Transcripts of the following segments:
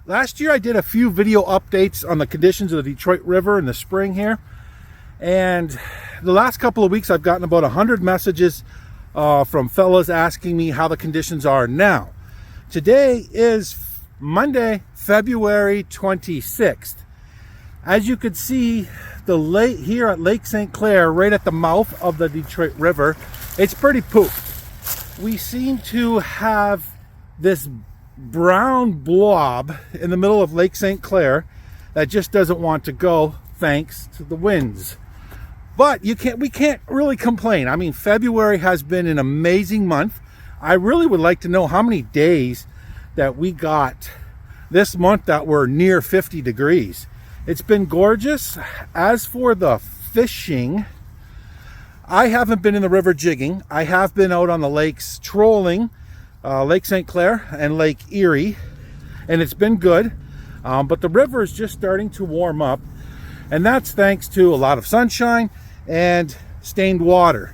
Last year I did a few video updates on the conditions of the Detroit River in the spring here. And the last couple of weeks I've gotten about 100 messages from fellas asking me how the conditions are now. Today is Monday, February 26th. As you can see, the lake here at Lake St. Clair, right at the mouth of the Detroit River, it's pretty pooped. We seem to have this brown blob in the middle of Lake St. Clair that just doesn't want to go thanks to the winds. But we can't really complain. I mean, February has been an amazing month. I really would like to know how many days that we got this month that were near 50 degrees. It's been gorgeous. As for the fishing, I haven't been in the river jigging. I have been out on the lakes trolling, Lake St. Clair and Lake Erie, and it's been good. But the river is just starting to warm up, and that's thanks to a lot of sunshine and stained water.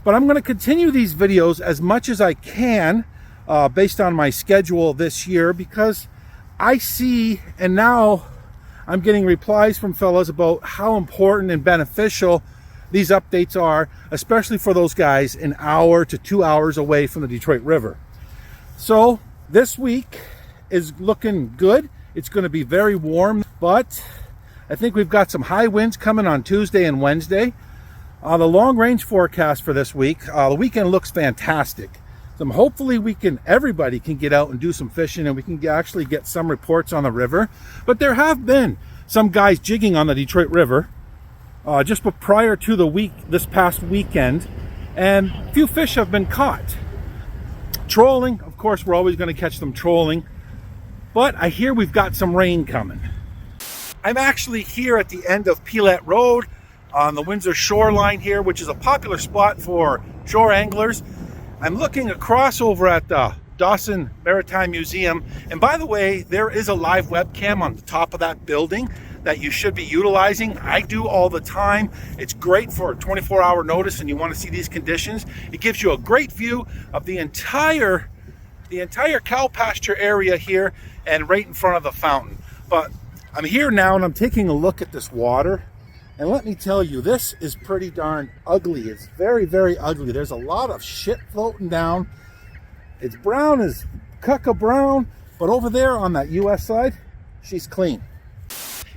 But I'm going to continue these videos as much as I can based on my schedule this year, because I see, and now I'm getting replies from fellas about how important and beneficial these updates are, especially for those guys an hour to 2 hours away from the Detroit River. So this week is looking good. It's going to be very warm, but I think we've got some high winds coming on Tuesday and Wednesday. The long range forecast for this week, the weekend looks fantastic. So hopefully everybody can get out and do some fishing, and we can actually get some reports on the river. But there have been some guys jigging on the Detroit River just prior to this past weekend, and a few fish have been caught. Trolling, of course, we're always going to catch them trolling, but I hear we've got some rain coming. I'm actually here at the end of Pilat Road on the Windsor shoreline here, which is a popular spot for shore anglers. I'm looking across over at the Dawson Maritime Museum, and by the way, there is a live webcam on the top of that building that you should be utilizing. I do all the time. It's great for 24-hour notice and you want to see these conditions. It gives you a great view of the entire cow pasture area here and right in front of the fountain. But I'm here now and I'm taking a look at this water, and let me tell you, this is pretty darn ugly. It's very, very ugly. There's a lot of shit floating down. It's brown as cucka brown, but over there on that US side, she's clean.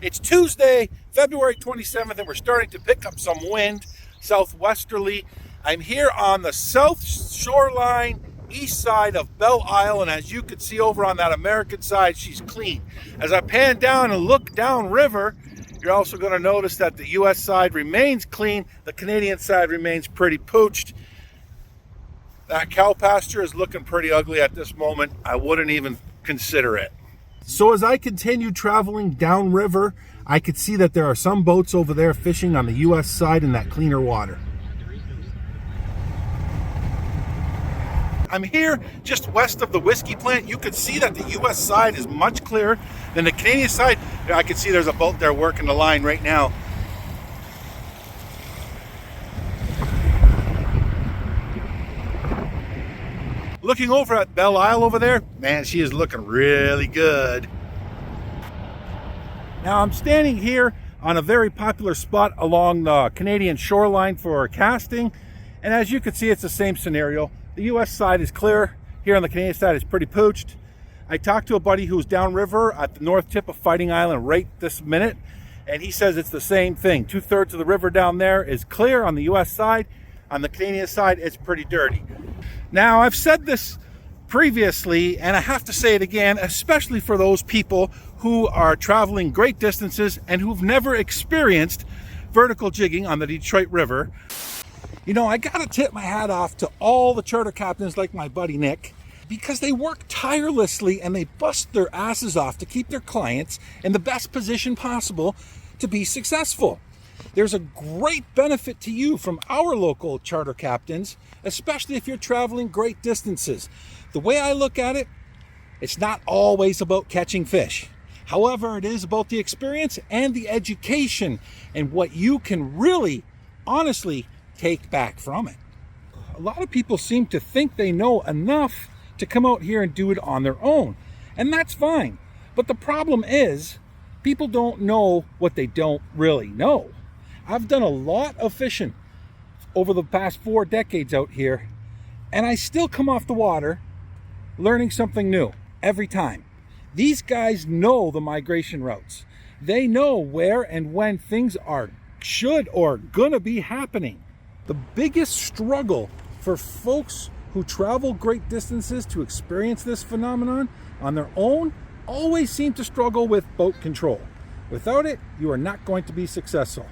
It's Tuesday, February 27th, and we're starting to pick up some wind, southwesterly. I'm here on the south shoreline, east side of Belle Isle, and as you can see over on that American side, she's clean. As I pan down and look down river, you're also going to notice that the US side remains clean. The Canadian side remains pretty pooched. That cow pasture is looking pretty ugly at this moment. I wouldn't even consider it. So as I continue traveling downriver, I could see that there are some boats over there fishing on the US side in that cleaner water. I'm here just west of the whiskey plant. You could see that the US side is much clearer than the Canadian side. I can see there's a boat there working the line right now. Looking over at Belle Isle over there, man, she is looking really good. Now I'm standing here on a very popular spot along the Canadian shoreline for casting, and as you can see, it's the same scenario. The US side is clear. Here on the Canadian side is pretty pooched. I talked to a buddy who's downriver at the north tip of Fighting Island right this minute, and he says it's the same thing. 2/3 of the river down there is clear on the US side. On the Canadian side, it's pretty dirty. Now, I've said this previously, and I have to say it again, especially for those people who are traveling great distances and who've never experienced vertical jigging on the Detroit River. You know, I gotta tip my hat off to all the charter captains like my buddy Nick, because they work tirelessly and they bust their asses off to keep their clients in the best position possible to be successful. There's a great benefit to you from our local charter captains, especially if you're traveling great distances. The way I look at it, it's not always about catching fish. However, it is about the experience and the education and what you can really, honestly, take back from it. A lot of people seem to think they know enough to come out here and do it on their own. And that's fine. But the problem is, people don't know what they don't really know. I've done a lot of fishing over the past 4 decades out here, and I still come off the water learning something new every time. These guys know the migration routes. They know where and when things should or gonna be happening. The biggest struggle for folks who travel great distances to experience this phenomenon on their own always seem to struggle with boat control. Without it, you are not going to be successful.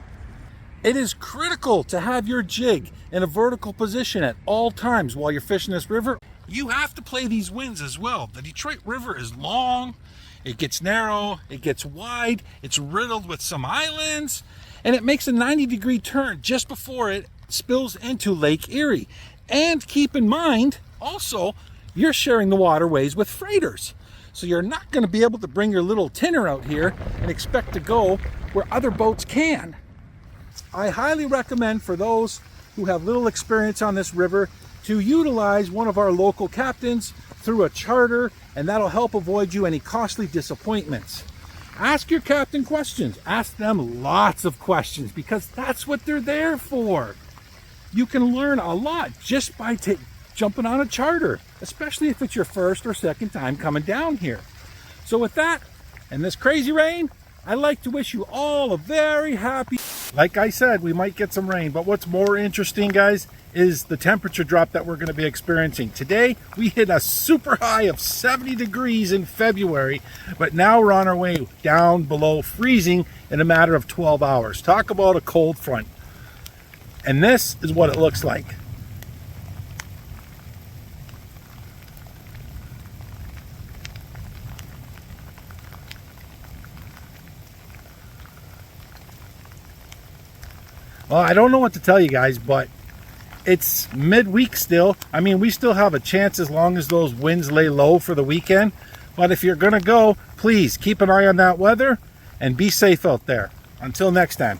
It is critical to have your jig in a vertical position at all times while you're fishing this river. You have to play these winds as well. The Detroit River is long, it gets narrow, it gets wide, it's riddled with some islands, and it makes a 90-degree turn just before it spills into Lake Erie. And keep in mind, also, you're sharing the waterways with freighters. So you're not going to be able to bring your little tinner out here and expect to go where other boats can. I highly recommend for those who have little experience on this river to utilize one of our local captains through a charter, and that'll help avoid you any costly disappointments. Ask your captain questions. Ask them lots of questions, because that's what they're there for. You can learn a lot just by jumping on a charter, especially if it's your first or second time coming down here. So with that, and this crazy rain, I'd like to wish you all a very happy... Like I said, we might get some rain, but what's more interesting, guys, is the temperature drop that we're going to be experiencing. Today, we hit a super high of 70 degrees in February, but now we're on our way down below freezing in a matter of 12 hours. Talk about a cold front. And this is what it looks like. Well, I don't know what to tell you guys, but it's midweek still. I mean, we still have a chance as long as those winds lay low for the weekend. But if you're going to go, please keep an eye on that weather and be safe out there. Until next time.